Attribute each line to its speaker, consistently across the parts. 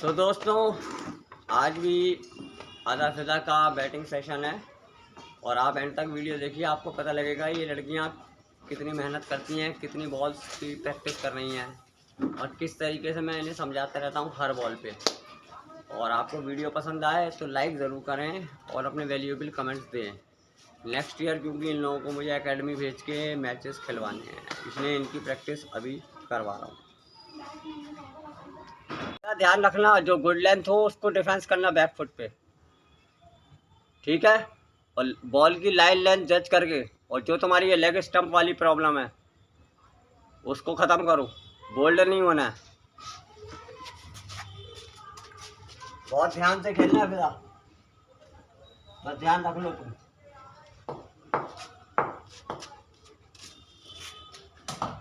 Speaker 1: तो दोस्तों आज भी आधा फिजा का बैटिंग सेशन है और आप एंड तक वीडियो देखिए, आपको पता लगेगा ये लड़कियां कितनी मेहनत करती हैं, कितनी बॉल्स की प्रैक्टिस कर रही हैं और किस तरीके से मैं इन्हें समझाता रहता हूं हर बॉल पे। और आपको वीडियो पसंद आए तो लाइक ज़रूर करें और अपने वैल्यूएबल कमेंट्स दें। नेक्स्ट ईयर क्योंकि इन लोगों को मुझे एकेडमी भेज के मैचेस खिलवाने हैं, इसलिए इनकी प्रैक्टिस अभी करवा रहा हूँ। ध्यान रखना, जो गुड लेंथ हो उसको डिफेंस करना बैक फुट पे, ठीक है। और बॉल की लाइन लेंथ जज करके, और जो तुम्हारी ये लेग स्टंप वाली प्रॉब्लम है उसको ख़त्म करो। बोल्ड नहीं होना है, बहुत ध्यान से खेलना है फिर बस ध्यान रख लो तुम।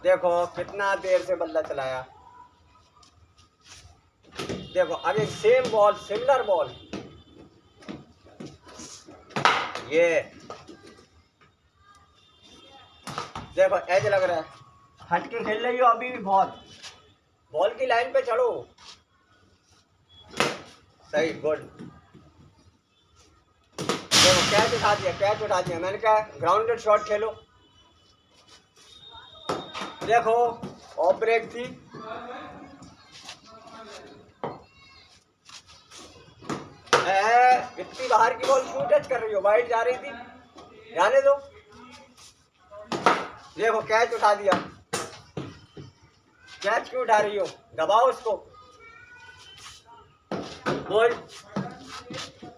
Speaker 1: देखो कितना देर से बल्ला चलाया। देखो अभी सेम बॉल, सिमिलर बॉल, ये देखो एज लग रहा है, हट के खेल रही हो अभी भी। बॉल की लाइन पे चढ़ो। सही, गुड। देखो कैच उठा दिया, कैच उठा दिया। मैंने कहा ग्राउंडेड शॉट खेलो। देखो ऑफ ब्रेक थी, इतनी बाहर की बॉल क्यों टच कर रही हो, वाइड जा रही थी, जाने दो। देखो कैच उठा दिया, कैच क्यों उठा रही हो, दबाओ उसको। बोल,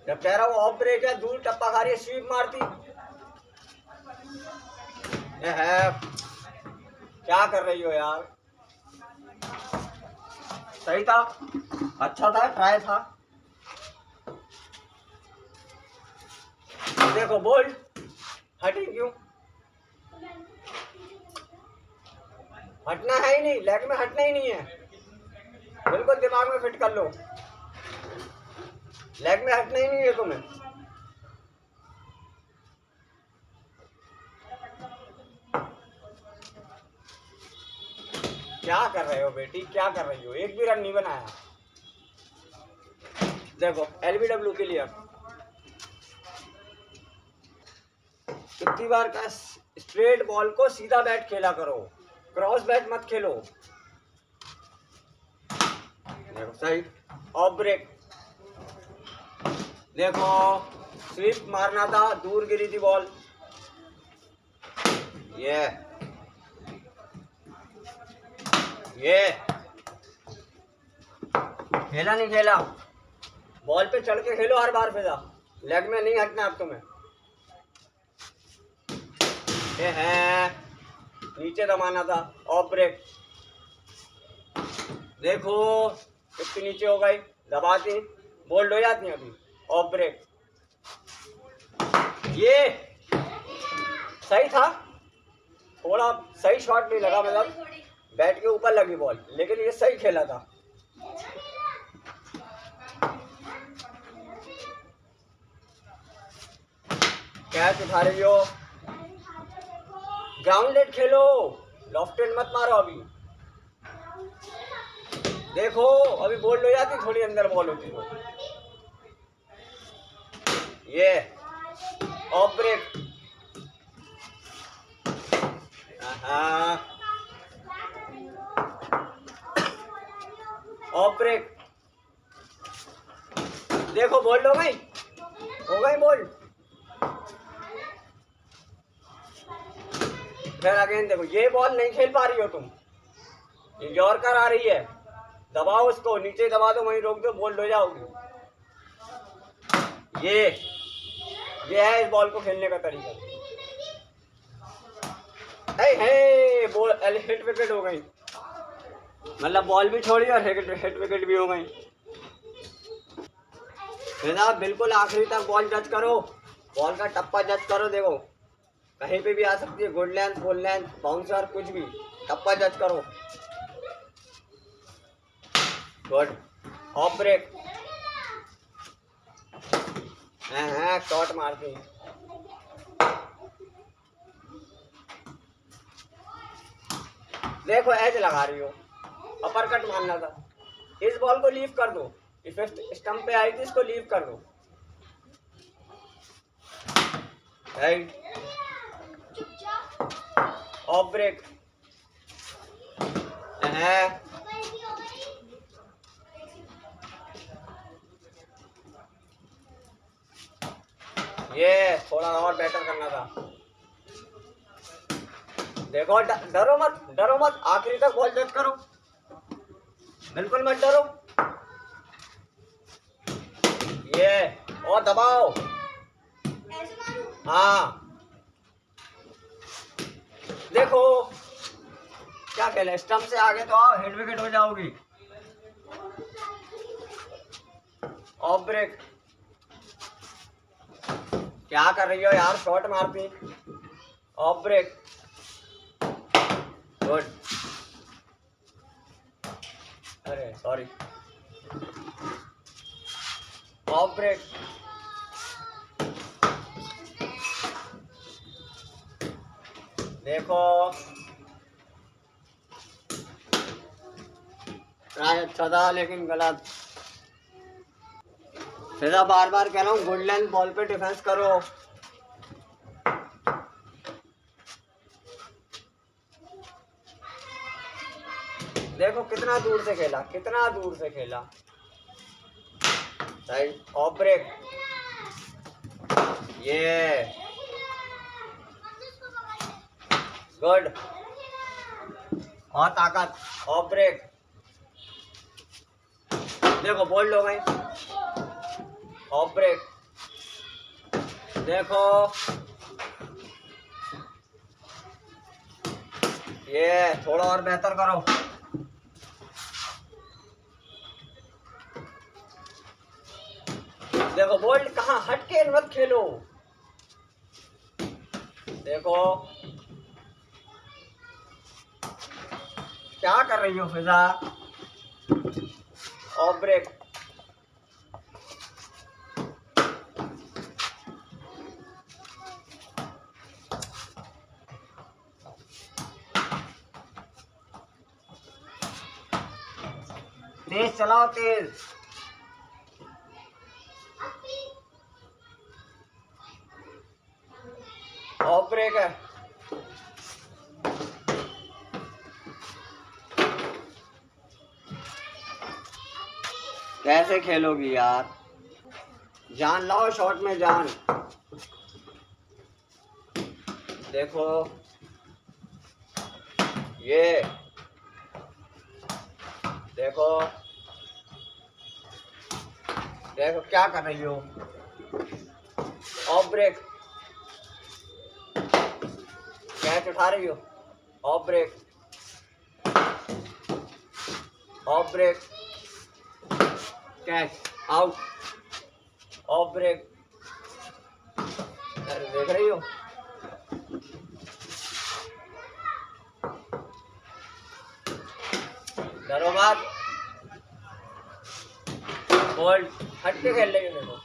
Speaker 1: जब कह रहा हूँ ऑफ ब्रेक है, दूर टप्पा खा रही है, स्वीप मारती है। क्या कर रही हो यार। सही था, अच्छा था, ट्राई था। देखो बोल्ड, हटी क्यों, हटना है ही नहीं, लेग में हटना ही नहीं है। बिल्कुल दिमाग में फिट कर लो, लेग में हटना ही नहीं है तुम्हें। क्या कर रहे हो बेटी, क्या कर रही हो, एक भी रन नहीं बनाया। देखो LBW के लिए कितनी बार का स्ट्रेट बॉल को सीधा बैट खेला करो, क्रॉस बैट मत खेलो। देखो सही, ऑफ ब्रेक। देखो स्वीप मारना था, दूर गिरी थी बॉल। ये खेला नहीं खेला, बॉल पे चढ़ के खेलो हर बार फिजा, लेग में नहीं हटना अब तुम्हें। ये है, नीचे दबाना था, ऑफ ब्रेक। देखो कितनी नीचे हो गई, दबाती बोल्ड हो जाती है अभी। ऑफ ब्रेक, ये सही था, थोड़ा सही शॉट नहीं लगा, मतलब बैट के ऊपर लगी बॉल, लेकिन ये सही खेला था। कैच उठा रही हो, ग्राउंडेड खेलो, लॉफ्टेड मत मारो अभी। देखो अभी बोल्ड हो जाती, थोड़ी अंदर बॉल होती है। ये ऑफ ब्रेक, ऑफ ब्रेक। देखो बोल्ड हो गई, बोल्ड। फिर अगेन देखो, ये बॉल नहीं खेल पा रही हो तुम, ये यॉर्कर आ रही है, दबाओ उसको, नीचे दबा दो, वहीं रोक दो, बोल्ड हो जाओगी। ये है इस बॉल को खेलने का तरीका। है बॉल हिट विकेट हो गई, मतलब बॉल भी छोड़ी और हिट विकेट भी हो गई। फिर बिल्कुल आखिरी तक बॉल जज करो, बॉल का टप्पा जज करो। देखो कहीं पे भी आ सकती है, good length, full length, bouncer, कुछ भी, टप्पा जज करो। Good, off break. शॉट मारती, देखो एज लगा रही हो, अपर कट मारना था, इस बॉल को लीव कर दो। ये फिफ्थ स्टंप पे आई थी, इसको लीव कर दो। राइट, ऑफ ब्रेक है। ये थोड़ा और बेटर करना था। देखो डरो मत, डरो मत, आखिरी तक बॉल जज करो, बिल्कुल मत डरो। ये और दबाओ, हाँ देखो क्या खेले, स्टंप से आगे तो आओ, हेड विकेट हो जाओगी। ऑफ ब्रेक, क्या कर रही हो यार, शॉट मारती। ऑफ ब्रेक, गुड, अरे सॉरी। ऑफ ब्रेक, देखो ट्राई अच्छा था लेकिन गलत। फिजा बार बार कह रहा हूँ, गुड लेंथ बॉल पे डिफेंस करो। देखो कितना दूर से खेला, कितना दूर से खेला। राइट, ऑफ ब्रेक, ये गुड, और ताकत। ऑफ ब्रेक, देखो बोल्ड हो गई। ऑफ ब्रेक, देखो ये थोड़ा और बेहतर करो। देखो बोल्ड कहाँ, हट के मत खेलो। देखो क्या कर रही हो फिजा। ऑफ ब्रेक, तेज चलाओ, तेज। ऑफ ब्रेक है, कैसे खेलोगी यार, जान लाओ शॉट में जान। देखो ये, देखो देखो क्या कर रही हो। ऑफ ब्रेक, कैच उठा रही हो। Off break, off break, catch out. Off break, अरे देख रही हो। डरो मत, बॉल हट के खेल रही हो। देखो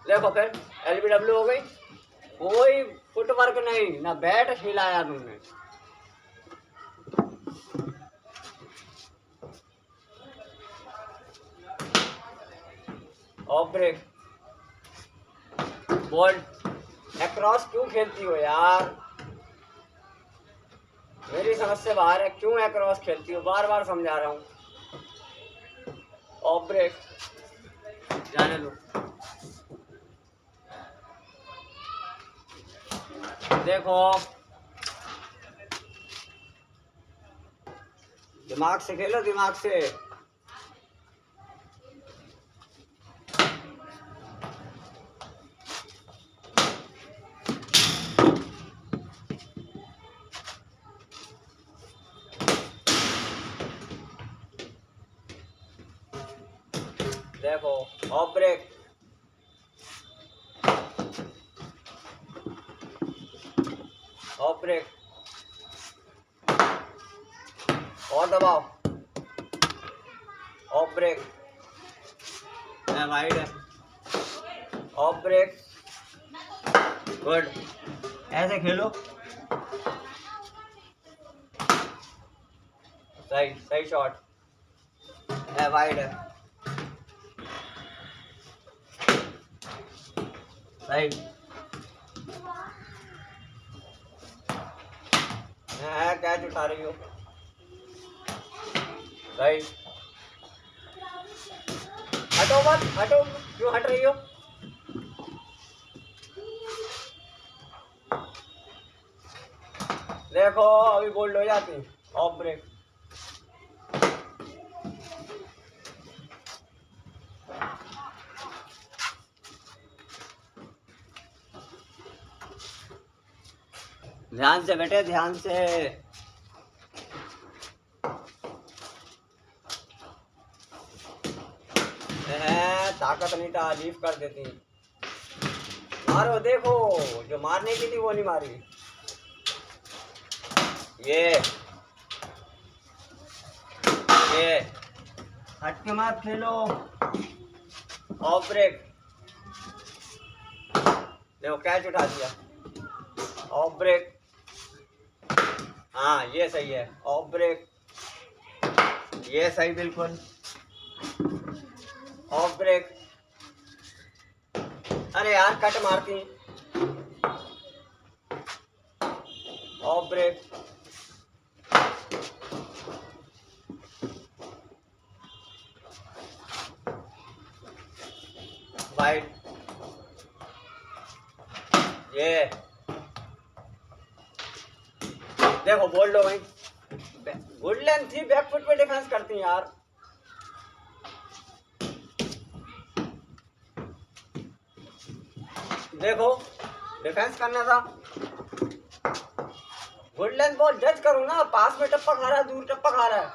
Speaker 1: देखो फिर LBW हो गई, कोई फुटवर्क नहीं, ना बैट हिलाया तुमने। ऑफ ब्रेक, बॉल अक्रॉस क्यों खेलती हो यार, मेरी समझ से बाहर है, क्यों अक्रॉस खेलती हो, बार बार समझा रहा हूँ। ऑफ ब्रेक, जाने दो। देखो दिमाग से खेलो, दिमाग से। देखो ऑफ ब्रेक, ऑफ ब्रेक, और दबाओ। ऑफ ब्रेक, वाइड है। ऑफ ब्रेक, गुड, ऐसे खेलो। सही सही शॉट है, वाइड है। सही है, कैच उठा रही हो। सही, हटो मत, हटो, क्यों हट रही हो? देखो अभी बोल्ड हो जाती, ऑफ ब्रेक। ध्यान से बेटे, ध्यान से। ताकत नहीं था, लीव कर देती। मारो, देखो जो मारने की थी वो नहीं मारी। ये हट के मत खेलो, ऑफ ब्रेक। देखो कैच उठा दिया, ऑफ ब्रेक। हाँ ये सही है, ऑफ ब्रेक। ये सही, बिल्कुल ऑफ ब्रेक। अरे यार कट मारती, ऑफ ब्रेक। वाइड, ये देखो बोल्ड हो गई। गुड लेंथ थी, बैक फुट पे डिफेंस करती यार। देखो डिफेंस करना था। गुड लेंथ बॉल जज करो ना, पास में टप्पा खा रहा है, दूर टप्पा खा रहा है।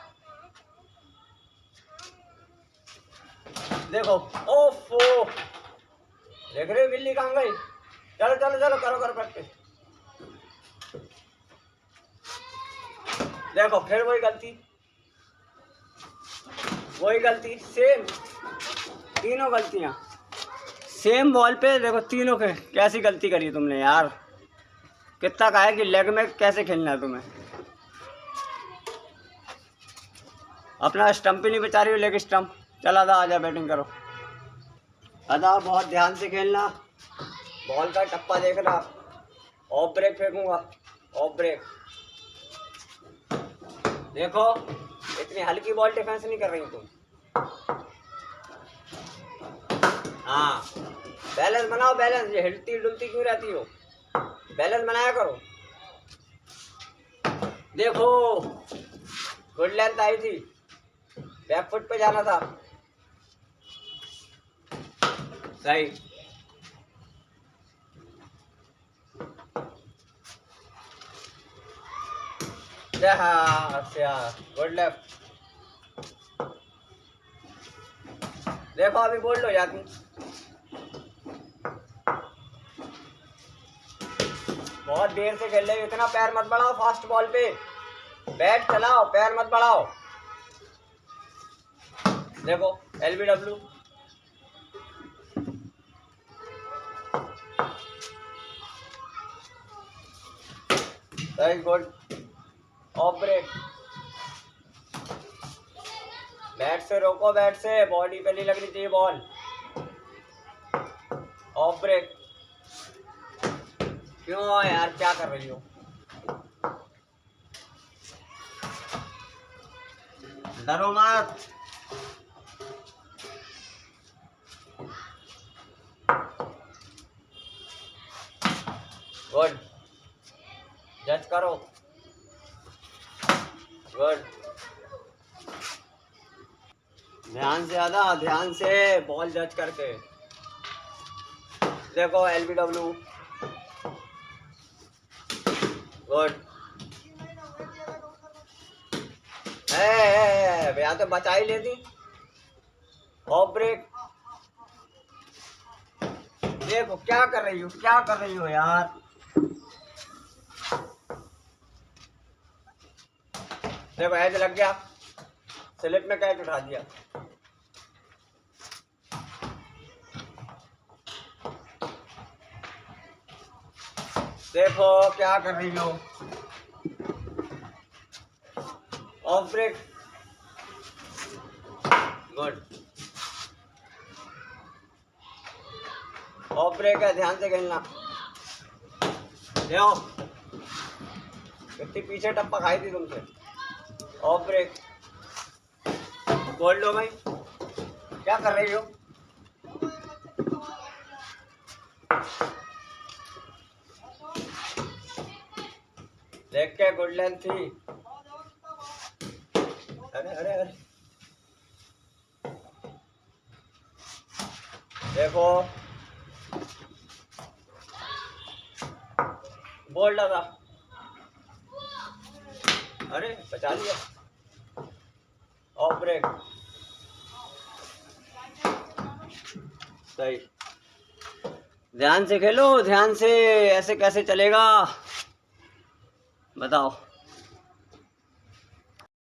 Speaker 1: देखो ओफो, देख रहे हो बिल्ली कहाँ गई? चलो चलो चलो, करो करो प्रैक्टिस। देखो फिर वही गलती, सेम, तीनों गलतियां सेम बॉल पे। देखो तीनों के कैसी गलती करी तुमने यार। कितना कहा है कि लेग में कैसे खेलना है तुम्हें। अपना स्टंप ही नहीं बचा रही हो, लेग स्टंप। चल आधा, आजा बैटिंग करो। आधा बहुत ध्यान से खेलना, बॉल का टप्पा देखना। ऑफ ब्रेक फेंकूंगा, ऑफ ब्रेक। देखो इतनी हल्की बॉल डिफेंस नहीं कर रही तुम। हाँ बैलेंस बनाओ, बैलेंस। ये हिलती डुलती क्यों रहती हो? बैलेंस बनाया करो। देखो गुड लेंथ आई थी, बैक फुट पे जाना था। सही, गुड लेफ्ट। देखो अभी बोल्ड हो जाती। बहुत देर से खेल रहे हो, इतना पैर मत बढ़ाओ फास्ट बॉल पे। बैट चलाओ, पैर मत बढ़ाओ। देखो LBW। Very good, off break. Bat से रोको, बैट से, बॉडी पे नहीं लगनी चाहिए बॉल। Of break. क्यों यार, क्या कर रही हो? डरो मत। गुड, जज करो। गुड, ध्यान से आधा, ध्यान से बॉल जज करके। देखो LBW। गुड, भैया तो बचा ही लेती। Off break. देखो क्या कर रही हो, क्या कर रही हो यार। देखो ऐसे लग गया, स्लिप में कैच उठा दिया। देखो क्या कर रही हो। Off break, good. Off break है, ध्यान से खेलना। देखो कितनी पीछे टप्पा खाई थी तुमसे। ऑफ ब्रेक, बोल लो भाई क्या कर रही हो। देख के गुड लेंथ थी। अरे अरे अरे देखो बोल लगा। अरे बचा लिया। ऑफ ब्रेक, सही। ध्यान से खेलो, ध्यान से, ऐसे कैसे चलेगा बताओ।